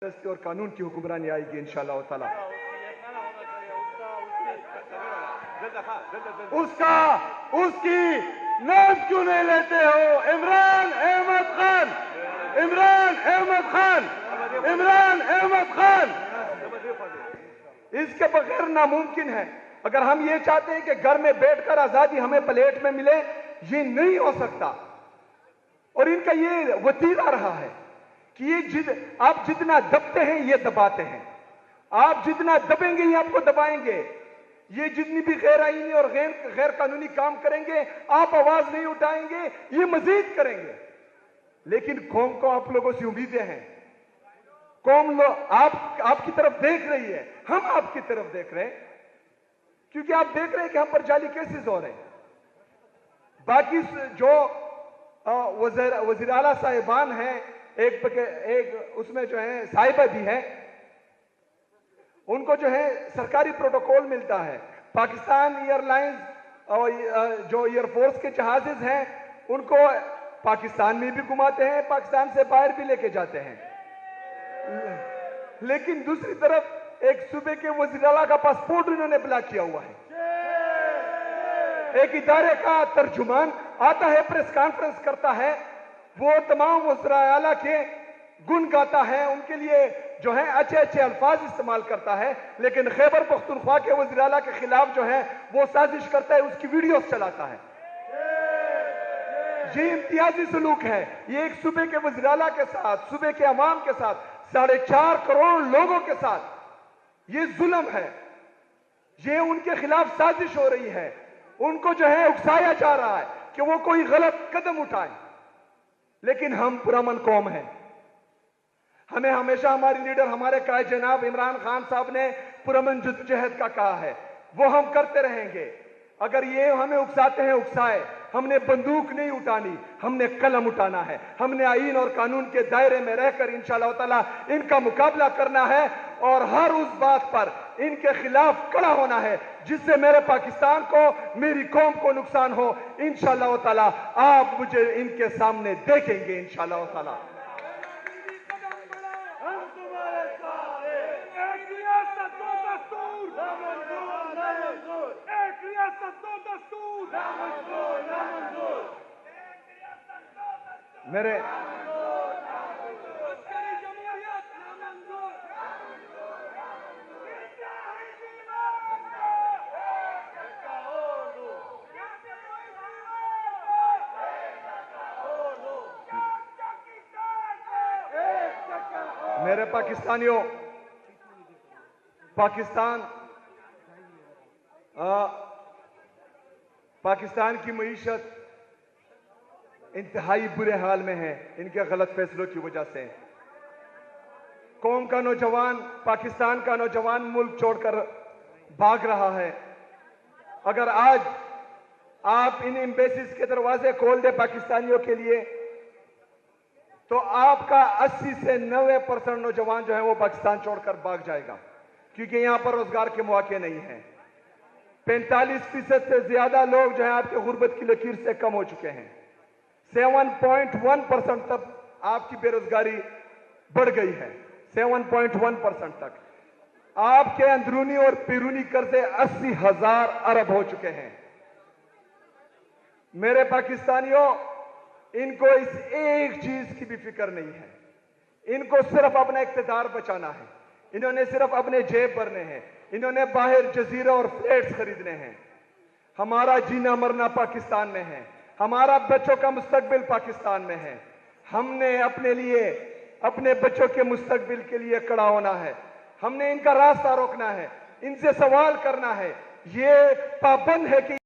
और कानून की हुक्मरानी आएगी इंशाअल्लाह ताला। उसकी नाम क्यों नहीं लेते हो? इमरान अहमद खान, इमरान अहमद खान, इमरान अहमद खान। इसके बगैर नामुमकिन है। अगर हम ये चाहते हैं कि घर में बैठकर आजादी हमें प्लेट में मिले, ये नहीं हो सकता। और इनका ये वतीरा रहा है कि ये आप जितना दबते हैं ये दबाते हैं, आप जितना दबेंगे ये आपको दबाएंगे। ये जितनी भी गैर आईनी और गैर कानूनी काम करेंगे, आप आवाज नहीं उठाएंगे, ये मजीद करेंगे। लेकिन कौम को आप लोगों से उम्मीदें हैं। कौम आपकी तरफ देख रही है, हम आपकी तरफ देख रहे हैं, क्योंकि आप देख रहे हैं कि हम पर जाली केसेस हो रहे हैं। बाकी जो वज़ीर आला साहिबान हैं, एक उसमें जो है साहिबा भी है, उनको जो है सरकारी प्रोटोकॉल मिलता है। पाकिस्तान एयरलाइंस और जो एयरफोर्स के जहाजेज हैं उनको पाकिस्तान में भी घुमाते हैं, पाकिस्तान से बाहर भी लेके जाते हैं। लेकिन दूसरी तरफ एक सूबे के वज़ीर आला का पासपोर्ट उन्होंने ब्लॉक किया हुआ है। एक इदारे का तर्जुमान आता है, प्रेस कॉन्फ्रेंस करता है, वो तमाम वज़ीर आला के गुण गाता है, उनके लिए जो है अच्छे अच्छे अल्फाज इस्तेमाल करता है, लेकिन खैबर पख्तूनख्वा के वज़ीर आला के खिलाफ जो है वो साजिश करता है, उसकी वीडियोस चलाता है। ये इम्तियाजी सलूक है। ये एक सूबे के वज़ीर आला के साथ, सूबे के अवाम के साथ, 4.5 करोड़ लोगों के साथ ये जुल्म है। ये उनके खिलाफ साजिश हो रही है। उनको जो है उकसाया जा रहा है कि वो कोई गलत कदम उठाए। लेकिन हम पुरअमन कौम हैं। हमें हमेशा हमारी लीडर, हमारे कायद जनाब इमरान खान साहब ने पुरअमन जद्दोजहद का कहा है, वो हम करते रहेंगे। अगर ये हमें उकसाते हैं, उकसाए, हमने बंदूक नहीं उठानी, हमने कलम उठाना है। हमने आईन और कानून के दायरे में रहकर इंशाअल्लाह ताला इनका मुकाबला करना है और हर उस बात पर इनके खिलाफ खड़ा होना है जिससे मेरे पाकिस्तान को, मेरी कौम को नुकसान हो। इंशाअल्लाह ताला आप मुझे इनके सामने देखेंगे इंशाअल्लाह ताला। मेरे पाकिस्तानियों, पाकिस्तान की मईशत इंतहाई बुरे हाल में है इनके गलत फैसलों की वजह से। कौम का नौजवान, पाकिस्तान का नौजवान मुल्क छोड़कर भाग रहा है। अगर आज आप इन एम्बेसीज के दरवाजे खोल दे पाकिस्तानियों के लिए, तो आपका 80 से 90% नौजवान जो है वो पाकिस्तान छोड़कर भाग जाएगा, क्योंकि यहां पर रोजगार के मौके नहीं हैं। 45% से ज्यादा लोग जो है आपके गुर्बत की लकीर से कम हो चुके हैं। 7.1% तक आपकी बेरोजगारी बढ़ गई है, 7.1% तक। आपके अंदरूनी और बैरूनी कर्जे 80,000 अरब हो चुके हैं। मेरे पाकिस्तानियों, इनको इस एक चीज की भी फिक्र नहीं है। इनको सिर्फ अपना इख्तियार बचाना है। इन्होंने सिर्फ अपने जेब भरने हैं। इन्होंने बाहर जजीरा और फ्लैट्स खरीदने हैं। हमारा जीना मरना पाकिस्तान में है। हमारा बच्चों का मुस्तकबिल पाकिस्तान में है। हमने अपने लिए, अपने बच्चों के मुस्तकबिल के लिए खड़ा होना है। हमने इनका रास्ता रोकना है, इनसे सवाल करना है। ये पाबंद है कि